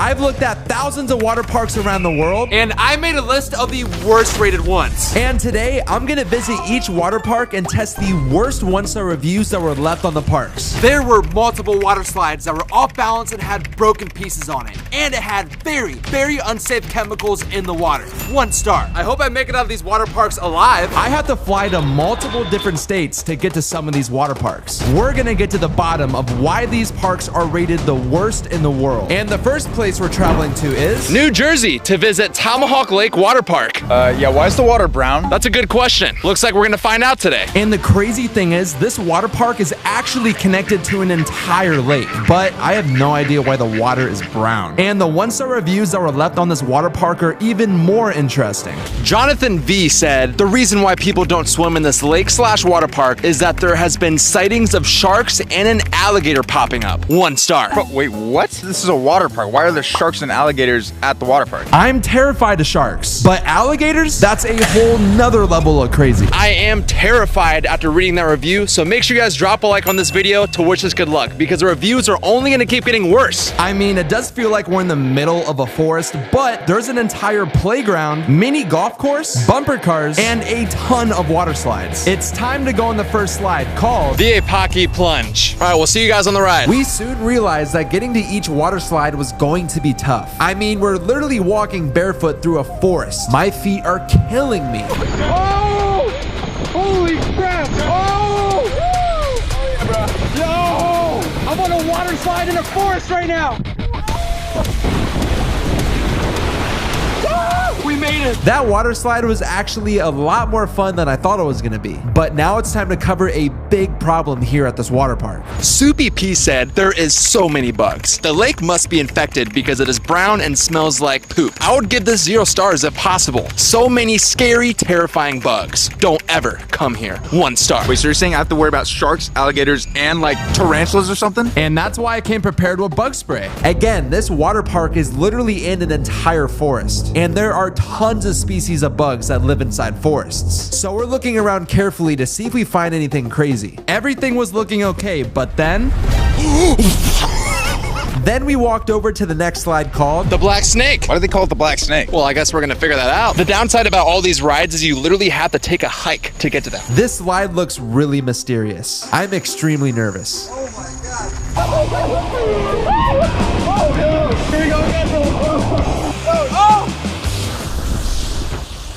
I've looked at thousands of water parks around the world, and I made a list of the worst rated ones. And today, I'm gonna visit each water park and test the worst one-star reviews that were left on the parks. There were multiple water slides that were off balance and had broken pieces on it. And it had very, very unsafe chemicals in the water. 1 star. I hope I make it out of these water parks alive. I had to fly to multiple different states to get to some of these water parks. We're gonna get to the bottom of why these parks are rated the worst in the world. And the first place we're traveling to is New Jersey to visit Tomahawk Lake Water Park. Yeah, why is the water brown? That's a good question. Looks like we're gonna find out today. And the crazy thing is, this water park is actually connected to an entire lake, but I have no idea why the water is brown. And the one-star reviews that were left on this water park are even more interesting. Jonathan V said, the reason why people don't swim in this lake/water park is that there has been sightings of sharks and an alligator popping up. 1 star. Bro, wait, what? This is a water park. Why are there sharks and alligators at the water park? I'm terrified of sharks, but alligators? That's a whole nother level of crazy. I am terrified after reading that review, so make sure you guys drop a like on this video to wish us good luck, because the reviews are only gonna keep getting worse. I mean, it does feel like we're in the middle of a forest, but there's an entire playground, mini golf course, bumper cars, and a ton of water slides. It's time to go on the first slide, called the Apaki Plunge. All right, we'll see you guys on the ride. We soon realized that getting to each water slide was going to be tough. I mean, we're literally walking barefoot through a forest. My feet are killing me. Oh! Holy crap! Oh! Yo! I'm on a water slide in a forest right now! We made it! That water slide was actually a lot more fun than I thought it was gonna be. But now it's time to cover a big problem here at this water park. Soupy P said, there is so many bugs. The lake must be infected because it is brown and smells like poop. I would give this 0 stars if possible. So many scary, terrifying bugs. Don't ever come here. 1 star. Wait, so you're saying I have to worry about sharks, alligators, and like tarantulas or something? And that's why I came prepared with bug spray. Again, this water park is literally in an entire forest, and there are tons of species of bugs that live inside forests. So we're looking around carefully to see if we find anything crazy. Everything was looking okay, but then we walked over to the next slide called the Black Snake. Why do they call it the Black Snake? Well, I guess we're gonna figure that out. The downside about all these rides is you literally have to take a hike to get to them. This slide looks really mysterious. I'm extremely nervous. Oh my god! Oh, here we go again, bro! Oh!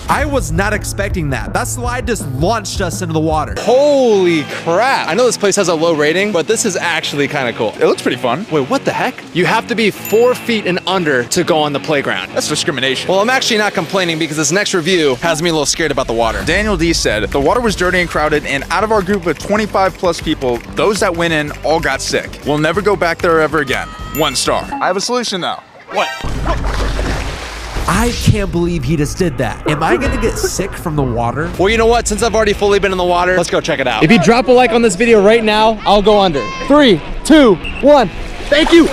I was not expecting that. That slide just launched us into the water. Holy crap. I know this place has a low rating, but this is actually kind of cool. It looks pretty fun. Wait, what the heck? You have to be 4 feet and under to go on the playground. That's discrimination. Well, I'm actually not complaining because this next review has me a little scared about the water. Daniel D said, the water was dirty and crowded, and out of our group of 25 plus people, those that went in all got sick. We'll never go back there ever again. 1 star. I have a solution though. What? I can't believe he just did that. Am I gonna get sick from the water? Well, you know what? Since I've already fully been in the water, let's go check it out. If you drop a like on this video right now, I'll go under. 3, 2, 1. Thank you.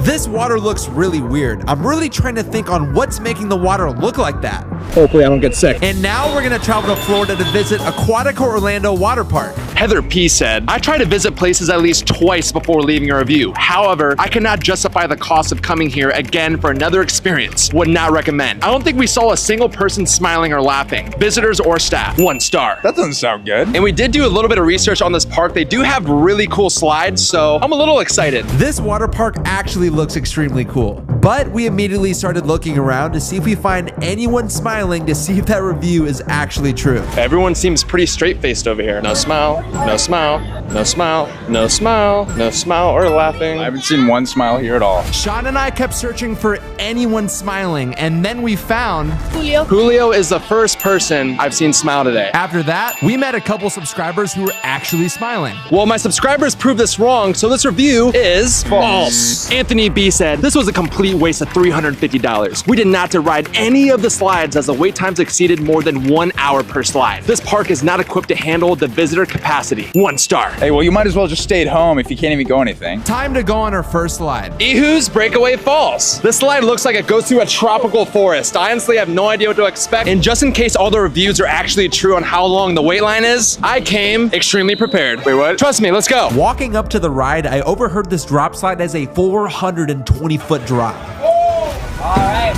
This water looks really weird. I'm really trying to think on what's making the water look like that. Hopefully I don't get sick. And now we're gonna travel to Florida to visit Aquatica Orlando Water Park. Heather P said, I try to visit places at least twice before leaving a review. However, I cannot justify the cost of coming here again for another experience. Would not recommend. I don't think we saw a single person smiling or laughing, visitors or staff. 1 star. That doesn't sound good. And we did do a little bit of research on this park. They do have really cool slides, so I'm a little excited. This water park actually looks extremely cool. But we immediately started looking around to see if we find anyone smiling to see if that review is actually true. Everyone seems pretty straight-faced over here. No smile, no smile, no smile, no smile, no smile or laughing. I haven't seen one smile here at all. Sean and I kept searching for anyone smiling, and then we found Julio. Julio is the first person I've seen smile today. After that, we met a couple subscribers who were actually smiling. Well, my subscribers proved this wrong, so this review is false. Anthony B said, this was a complete waste of $350. We did not have to ride any of the slides as the wait times exceeded more than 1 hour per slide. This park is not equipped to handle the visitor capacity. 1 star. Hey, well, you might as well just stay at home if you can't even go anything. Time to go on our first slide. Ehu's Breakaway Falls. This slide looks like it goes through a tropical forest. I honestly have no idea what to expect. And just in case all the reviews are actually true on how long the wait line is, I came extremely prepared. Wait, what? Trust me, let's go. Walking up to the ride, I overheard this drop slide as a 420-foot drop. All right.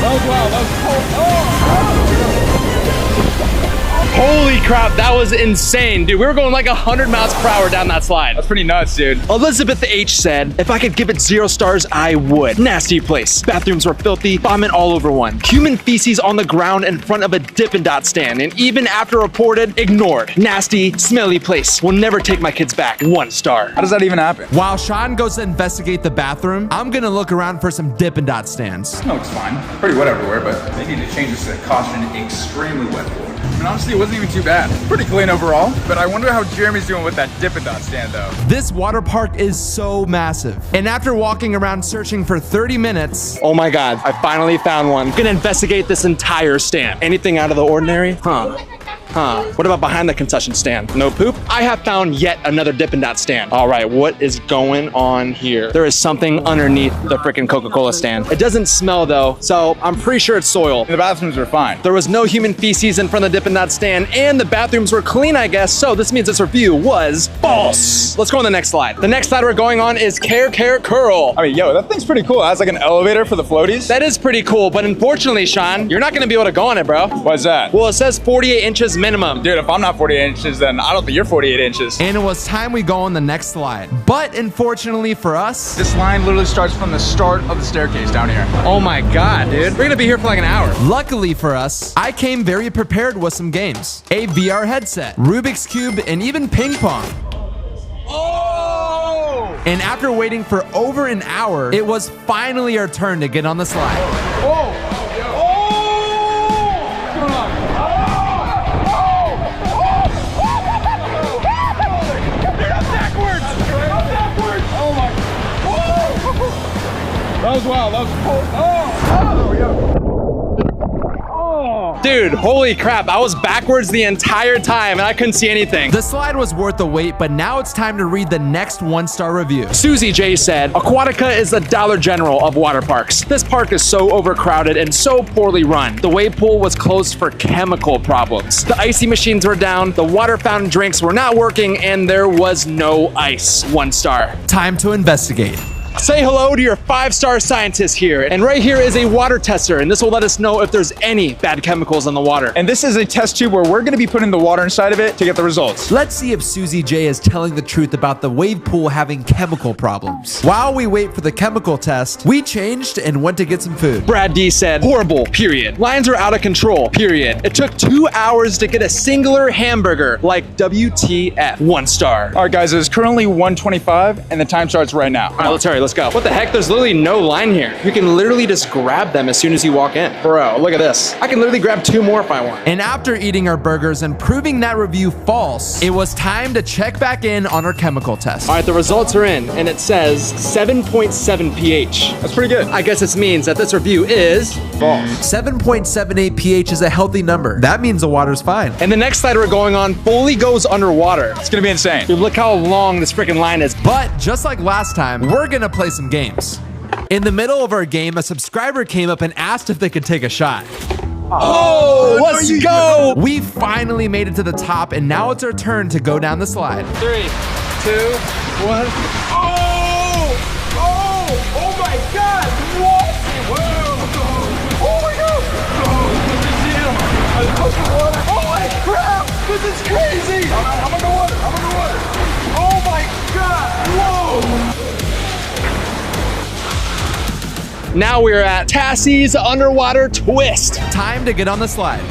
That was wild. That was Holy crap, that was insane, dude. We were going like 100 miles per hour down that slide. That's pretty nuts, dude. Elizabeth H said, if I could give it 0 stars, I would. Nasty place. Bathrooms were filthy, vomit all over one. Human feces on the ground in front of a Dippin' Dot stand, and even after reported, ignored. Nasty, smelly place. Will never take my kids back. 1 star. How does that even happen? While Sean goes to investigate the bathroom, I'm gonna look around for some Dippin' Dot stands. No, it's fine. Pretty wet everywhere, but they need to change this to caution extremely wet floor. I mean, honestly, it wasn't even too bad. Pretty clean overall, but I wonder how Jeremy's doing with that Dippin' Dot stand, though. This water park is so massive. And after walking around searching for 30 minutes, Oh my God, I finally found one. I'm gonna investigate this entire stand. Anything out of the ordinary? What about behind the concession stand? No poop? I have found yet another Dippin' Dot stand. All right, what is going on here? There is something underneath the freaking Coca-Cola stand. It doesn't smell though, so I'm pretty sure it's soil. The bathrooms are fine. There was no human feces in front of the Dippin' Dot stand, and the bathrooms were clean, I guess, so this means this review was false. Let's go on the next slide. The next slide we're going on is Care Curl. I mean, yo, that thing's pretty cool. It has like an elevator for the floaties. That is pretty cool, but unfortunately, Sean, you're not gonna be able to go on it, bro. Why's that? Well, it says 48 inches minimum. Dude, if I'm not 48 inches, then I don't think you're 48 inches. and it was time we go on the next slide. But unfortunately for us, This line literally starts from the start of the staircase down here. Oh my God, dude. We're gonna be here for like an hour. luckily for us, I came very prepared with some games. A VR headset, Rubik's Cube, and even ping pong. Oh! And after waiting for over an hour, it was finally our turn to get on the slide. Oh! That was wild. That was cool. Oh, there we go. Dude, holy crap. I was backwards the entire time and I couldn't see anything. The slide was worth the wait, but now it's time to read the next 1-star review. Susie J said, Aquatica is the Dollar General of water parks. This park is so overcrowded and so poorly run. The wave pool was closed for chemical problems. The icy machines were down, the water fountain drinks were not working, and there was no ice. 1 star. Time to investigate. Say hello to your 5-star scientist here. And right here is a water tester, and this will let us know if there's any bad chemicals in the water. And this is a test tube where we're gonna be putting the water inside of it to get the results. Let's see if Susie J is telling the truth about the wave pool having chemical problems. While we wait for the chemical test, we changed and went to get some food. Brad D said, horrible, period. Lines are out of control, period. It took 2 hours to get a singular hamburger, like WTF. 1 star. All right, guys, it is currently 1:25 and the time starts right now. All right, let's hurry, let's go. What the heck? There's literally no line here. You can literally just grab them as soon as you walk in. Bro, look at this. I can literally grab 2 more if I want. And after eating our burgers and proving that review false, it was time to check back in on our chemical test. All right, the results are in, and it says 7.7 pH. That's pretty good. I guess this means that this review is false. 7.78 pH is a healthy number. That means the water's fine. And the next slide we're going on fully goes underwater. It's gonna be insane. Dude, look how long this freaking line is. But just like last time, we're gonna play some games. In the middle of our game, a subscriber came up and asked if they could take a shot. Oh, let's go! We finally made it to the top, and now it's our turn to go down the slide. 3, 2, 1. Oh! Oh! Oh my God! What? Whoa! Oh my God! Oh, I pushed the water. Holy crap! This is crazy! I'm underwater! I'm underwater! Oh my God! Whoa! Now we're at Tassie's underwater twist. Time to get on the slide.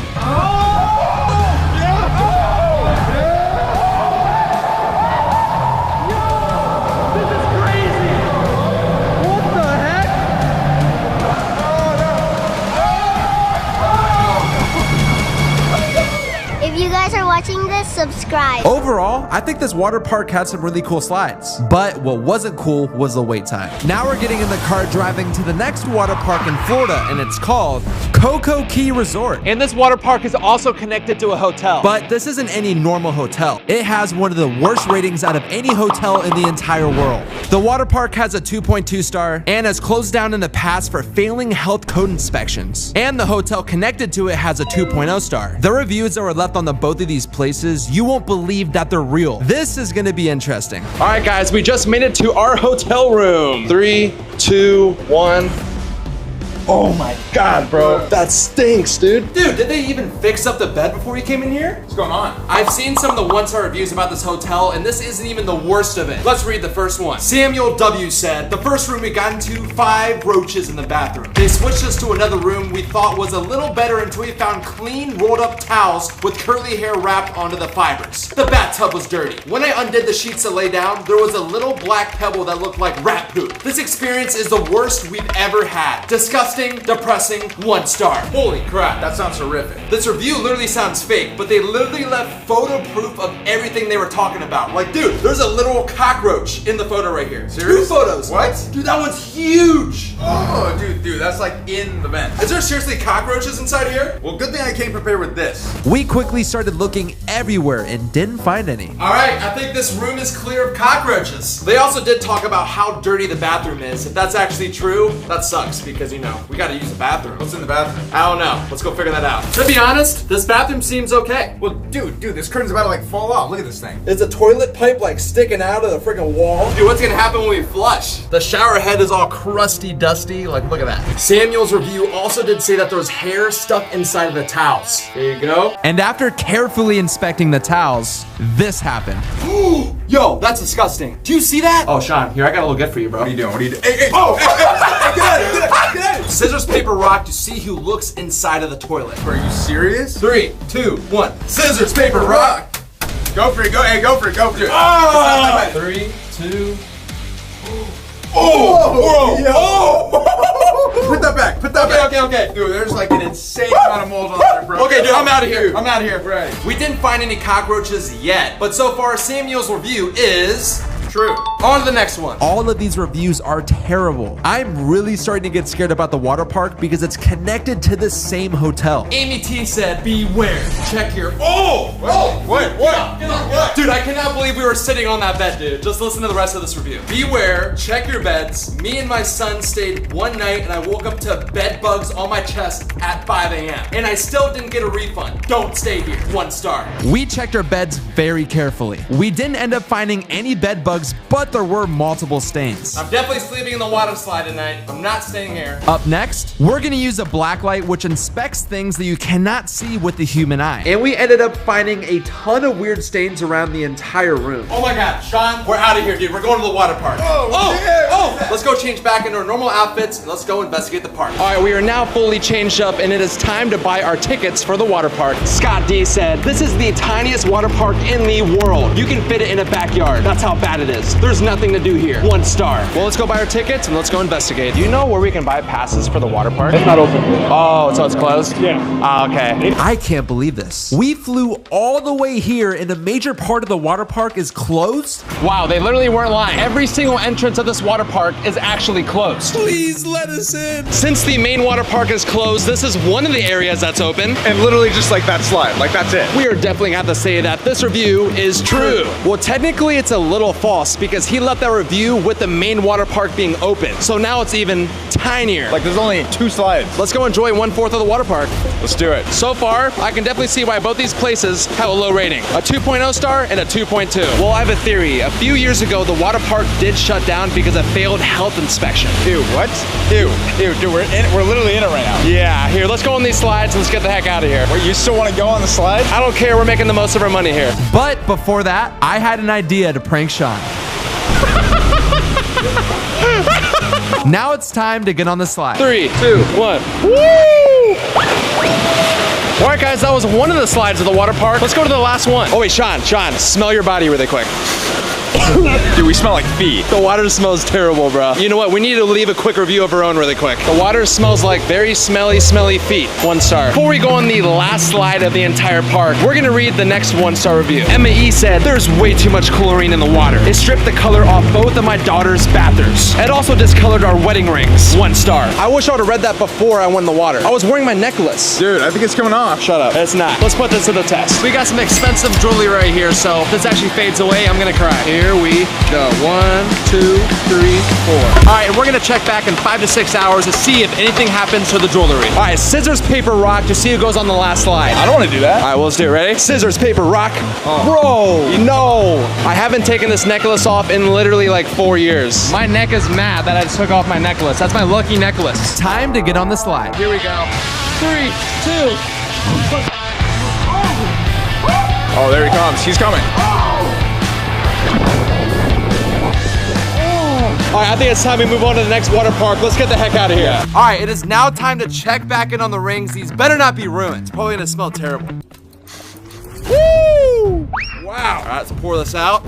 watching this, subscribe. Overall, I think this water park had some really cool slides. But what wasn't cool was the wait time. Now we're getting in the car driving to the next water park in Florida, and it's called Coco Key Resort. And this water park is also connected to a hotel. But this isn't any normal hotel. It has one of the worst ratings out of any hotel in the entire world. The water park has a 2.2 star and has closed down in the past for failing health code inspections. And the hotel connected to it has a 2.0 star. The reviews that were left on both of these places, you won't believe that they're real. This is gonna be interesting. All right, guys, we just made it to our hotel room. 3, 2, 1. Oh my God, bro. That stinks, dude. Dude, did they even fix up the bed before you came in here? What's going on? I've seen some of the one-star reviews about this hotel, and this isn't even the worst of it. Let's read the first one. Samuel W. said, the first room we got into, 5 roaches in the bathroom. They switched us to another room we thought was a little better until we found clean, rolled up towels with curly hair wrapped onto the fibers. The bathtub was dirty. When I undid the sheets to lay down, there was a little black pebble that looked like rat poop. This experience is the worst we've ever had. Disgusting, depressing, 1 star. Holy crap. That sounds horrific. This review literally sounds fake, but they literally left photo proof of everything they were talking about. Like, dude, there's a literal cockroach in the photo right here. Serious? 2 photos. What? Dude, that one's huge. Oh, dude, that's like in the vent. Is there seriously cockroaches inside here? Well, good thing I came prepared with this. We quickly started looking everywhere and didn't find any. All right, I think this room is clear of cockroaches. They also did talk about how dirty the bathroom is. If that's actually true, that sucks because, you know, we gotta use the bathroom. What's in the bathroom? I don't know. Let's go figure that out. To be honest, this bathroom seems okay. Well, dude, this curtain's about to like fall off. Look at this thing. Is a toilet pipe like sticking out of the freaking wall? Dude, what's gonna happen when we flush? The shower head is all crusty, dusty. Like, look at that. Samuel's review also did say that there was hair stuck inside of the towels. There you go. And after carefully inspecting the towels, this happened. Yo, that's disgusting. Do you see that? Oh, Sean, here, I got a little gift for you, bro. What are you doing? What are you doing? Hey, oh, hey, get out of here, get out of here. Scissors, paper, rock to see who looks inside of the toilet. Are you serious? 3, 2, 1. Scissors, paper, rock. Go for it, go for it. Oh! 3, 2. Oh! Put that back. Okay. Dude, there's like an insane amount of mold on there, bro. Okay, dude, I'm out of here. Right. We didn't find any cockroaches yet, but so far Samuel's review is true. On to the next one. All of these reviews are terrible. I'm really starting to get scared about the water park because it's connected to the same hotel. Amy T said, beware. Check your. What? Dude, I cannot believe we were sitting on that bed, dude. Just listen to the rest of this review. Beware, check your beds. Me and my son stayed one night and I woke up to bed bugs on my chest at 5 a.m. And I still didn't get a refund. Don't stay here. 1 star. We checked our beds very carefully. We didn't end up finding any bed bugs, but there were multiple stains. I'm definitely sleeping in the water slide tonight. I'm not staying here. Up next, we're gonna use a black light which inspects things that you cannot see with the human eye. And we ended up finding a ton of weird stains around the entire room. Oh my God, Sean, we're out of here, dude. We're going to the water park. Let's go change back into our normal outfits and let's go investigate the park. All right, we are now fully changed up and it is time to buy our tickets for the water park. Scott D said, this is the tiniest water park in the world. You can fit it in a backyard. That's how bad it is. There's nothing to do here. 1 star. Well, let's go buy our tickets and let's go investigate. Do you know where we can buy passes for the water park? It's not open. Oh, so it's closed? Yeah. Okay. I can't believe this. We flew all the way here and a major part of the water park is closed? Wow, they literally weren't lying. Every single entrance of this water park is actually closed. Please let us in. Since the main water park is closed, this is one of the areas that's open. And literally just like that slide, like that's it. We are definitely gonna have to say that this review is true. Well, technically it's a little false because he left that review with the main water park being open. So now it's even tinier. Like there's only 2 slides. Let's go enjoy 1/4 of the water park. Let's do it. So far, I can definitely see why both these places have a low rating. A 2.0 star and a 2.2. Well, I have a theory. A few years ago, the water park did shut down because of failed health inspection. Ew, what? Ew, dude, we're literally in it right now. Yeah, here, let's go on these slides and let's get the heck out of here. Wait, you still want to go on the slide? I don't care, we're making the most of our money here. But before that, I had an idea to prank Sean. Now it's time to get on the slide. 3, 2, 1. Woo! All right, guys, that was one of the slides of the water park. Let's go to the last one. Oh, wait, Sean, smell your body really quick. Dude, we smell like feet. The water smells terrible, bro. You know what? We need to leave a quick review of our own really quick. The water smells like very smelly feet. 1 star. Before we go on the last slide of the entire park, we're gonna read the next 1-star review. Emma E said, there's way too much chlorine in the water. It stripped the color off both of my daughter's bathrooms. It also discolored our wedding rings. 1 star. I wish I would have read that before I went in the water. I was wearing my necklace. Dude, I think it's coming off. Shut up. It's not. Let's put this to the test. We got some expensive jewelry right here, so if this actually fades away, I'm gonna cry. Here we go. 1, 2, 3, 4. All right, and we're gonna check back in 5 to 6 hours to see if anything happens to the jewelry. All right, scissors, paper, rock to see who goes on the last slide. I don't want to do that. All right, well, let's do it. Ready? Scissors, paper, rock. Bro, no. I haven't taken this necklace off in literally like 4 years. My neck is mad that I just took off my necklace. That's my lucky necklace. Time to get on the slide. Here we go. 3, 2. Oh, there he comes. He's coming. All right, I think it's time we move on to the next water park. Let's get the heck out of here. All right, it is now time to check back in on the rings. These better not be ruined. It's probably gonna smell terrible. Woo! Wow. All right, let's pour this out.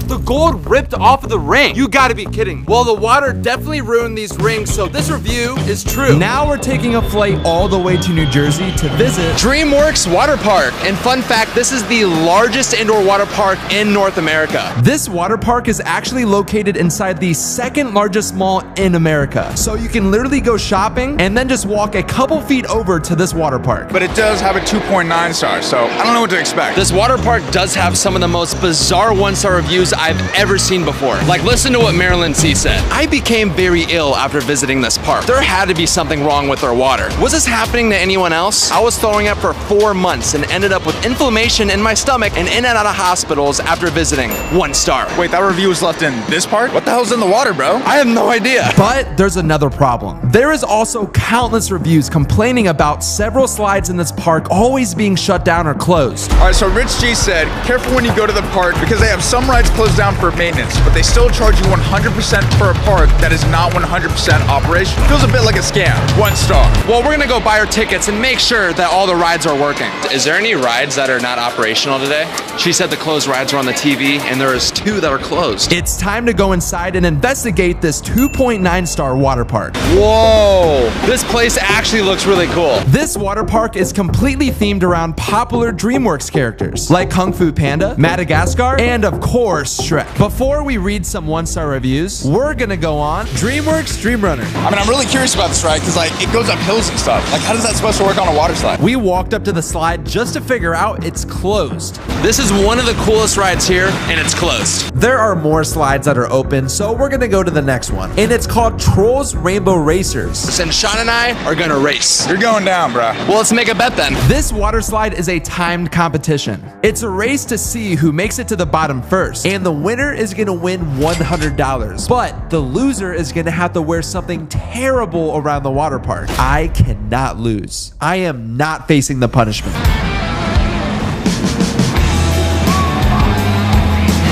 The gold ripped off of the ring. You gotta be kidding me. Well, the water definitely ruined these rings, so this review is true. Now we're taking a flight all the way to New Jersey to visit DreamWorks Water Park. And fun fact, this is the largest indoor water park in North America. This water park is actually located inside the 2nd largest mall in America. So you can literally go shopping and then just walk a couple feet over to this water park. But it does have a 2.9 star, so I don't know what to expect. This water park does have some of the most bizarre 1-star reviews I've ever seen before. Like, listen to what Marilyn C said. I became very ill after visiting this park. There had to be something wrong with our water. Was this happening to anyone else? I was throwing up for 4 months and ended up with inflammation in my stomach and in and out of hospitals after visiting. 1 star. Wait, that review was left in this park? What the hell's in the water, bro? I have no idea. But there's another problem. There is also countless reviews complaining about several slides in this park always being shut down or closed. All right, so Rich G said, careful when you go to the park because they have some rides closed down for maintenance, but they still charge you 100% for a park that is not 100% operational. Feels a bit like a scam. 1 star. Well, we're gonna go buy our tickets and make sure that all the rides are working. Is there any rides that are not operational today? She said the closed rides were on the TV and there is 2 that are closed. It's time to go inside and investigate this 2.9 star water park. Whoa, this place actually looks really cool. This water park is completely themed around popular DreamWorks characters like Kung Fu Panda, Madagascar, and of course, Shrek. Before we read some 1-star reviews, we're gonna go on DreamWorks Dream Runner. I mean, I'm really curious about this ride because, like, it goes up hills and stuff. Like, how does that supposed to work on a water slide? We walked up to the slide just to figure out it's closed. This is one of the coolest rides here, and it's closed. There are more slides that are open, so we're gonna go to the next one. And it's called Trolls Rainbow Racers. And Sean and I are gonna race. You're going down, bro. Well, let's make a bet then. This water slide is a timed competition. It's a race to see who makes it to the bottom first, and the winner is gonna win $100. But the loser is gonna have to wear something terrible around the water park. I cannot lose. I am not facing the punishment.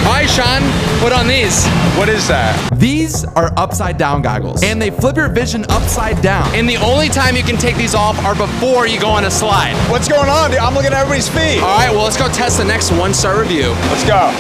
All right, Sean, put on these. What is that? These are upside down goggles, and they flip your vision upside down. And the only time you can take these off are before you go on a slide. What's going on, dude? I'm looking at everybody's feet. All right, well, let's go test the next 1-star review. Let's go.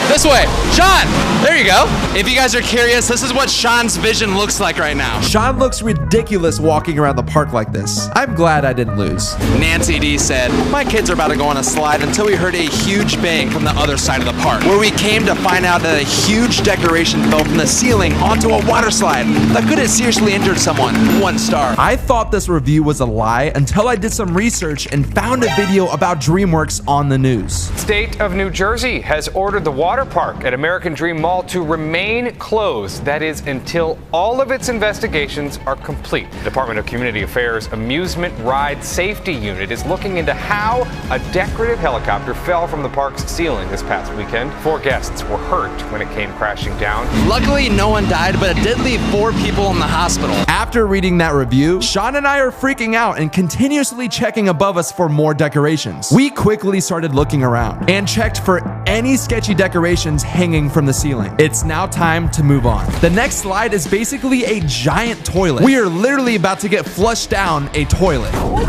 This way. Sean, there you go. If you guys are curious, this is what Sean's vision looks like right now. Sean looks ridiculous walking around the park like this. I'm glad I didn't lose. Nancy D said, my kids are about to go on a slide until we heard a huge bang from the other side of the park, where we came to find out that a huge decoration fell from the ceiling onto a water slide that could have seriously injured someone. 1 star. I thought this review was a lie until I did some research and found a video about DreamWorks on the news. State of New Jersey has ordered the water park at American Dream Mall to remain closed. That is until all of its investigations are complete. The Department of Community Affairs Amusement Ride Safety Unit is looking into how a decorative helicopter fell from the park's ceiling this past weekend. 4 guests were hurt when it came crashing down. Luckily, no one died, but it did leave 4 people in the hospital. After reading that review, Sean and I are freaking out and continuously checking above us for more decorations. We quickly started looking around and checked for any sketchy decorations hanging from the ceiling. It's now time to move on. The next slide is basically a giant toilet. We are literally about to get flushed down a toilet. Holy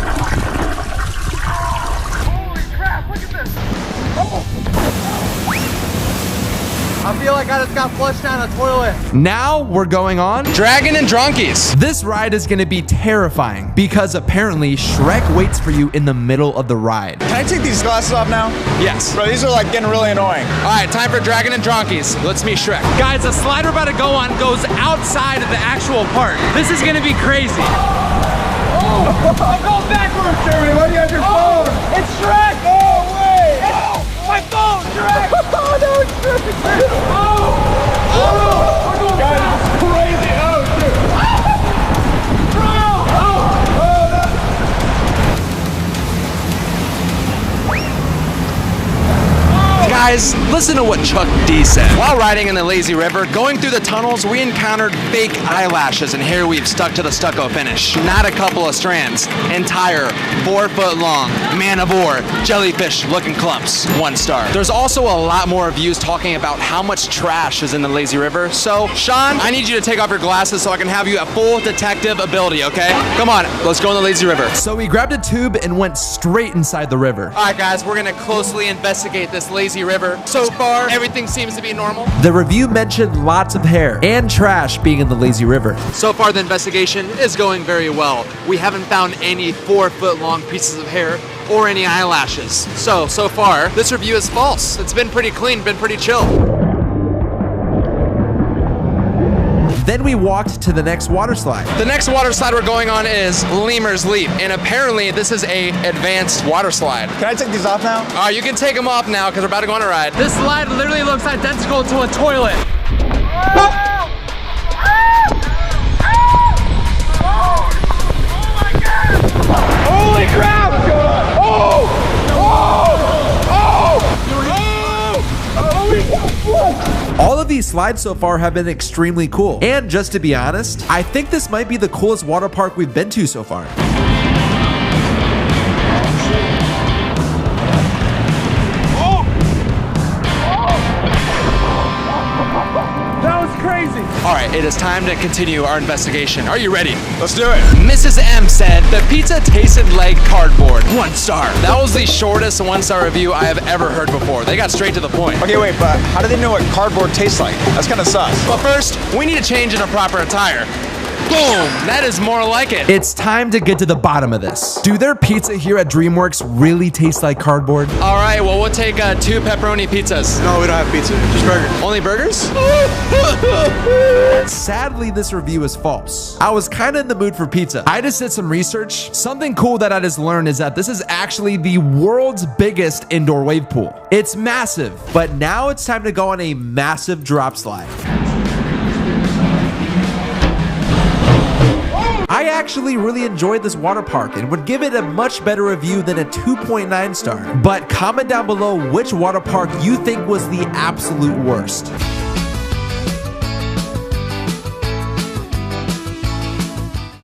crap, look at this. Oh. I feel like I just got flushed down a toilet. Now we're going on Dragon and Dronkies. This ride is going to be terrifying because apparently Shrek waits for you in the middle of the ride. Can I take these glasses off now? Yes. Bro, these are like getting really annoying. All right, time for Dragon and Dronkies. Let's meet Shrek. Guys, the slide we're about to go on goes outside of the actual park. This is gonna be crazy. I'm going backwards, Jeremy. Why do you have your phone? It's Shrek. Oh, wait. Oh, my phone, Shrek. Oh, no, it's Shrek. Oh, we're going guys, it's crazy. Oh, dude. Bro. Guys, listen to what Chuck D said. While riding in the lazy river, going through the tunnels, we encountered fake eyelashes and hair weave stuck to the stucco finish. Not a couple of strands. Entire 4-foot long man of war jellyfish looking clumps. 1 star. There's also a lot more reviews talking about how much trash is in the lazy river. So, Sean, I need you to take off your glasses so I can have you at full detective ability, okay? Come on, let's go in the lazy river. So we grabbed a tube and went straight inside the river. All right, guys, we're gonna closely investigate this lazy river. So far, everything seems to be normal. The review mentioned lots of hair and trash being in the lazy river. So far, the investigation is going very well. We haven't found any 4-foot long pieces of hair or any eyelashes. So far, this review is false. It's been pretty clean, been pretty chill. Then we walked to the next water slide. The next water slide we're going on is Lemur's Leap, and apparently this is a advanced water slide. Can I take these off now? You can take them off now because we're about to go on a ride. This slide literally looks identical to a toilet. Holy crap! What's going on? All of these slides so far have been extremely cool. And just to be honest, I think this might be the coolest water park we've been to so far. All right, it is time to continue our investigation. Are you ready? Let's do it. Mrs. M said the pizza tasted like cardboard. 1 star. That was the shortest 1-star review I have ever heard before. They got straight to the point. Okay, wait, but how do they know what cardboard tastes like? That's kind of sus. But first, we need to change into proper attire. Boom! That is more like it. It's time to get to the bottom of this. Do their pizza here at DreamWorks really taste like cardboard? All right, well, we'll take 2 pepperoni pizzas. No, we don't have pizza. Just burger. Only burgers? Sadly, this review is false. I was kind of in the mood for pizza. I just did some research. Something cool that I just learned is that this is actually the world's biggest indoor wave pool. It's massive, but now it's time to go on a massive drop slide. I actually really enjoyed this water park and would give it a much better review than a 2.9 star. But comment down below which water park you think was the absolute worst.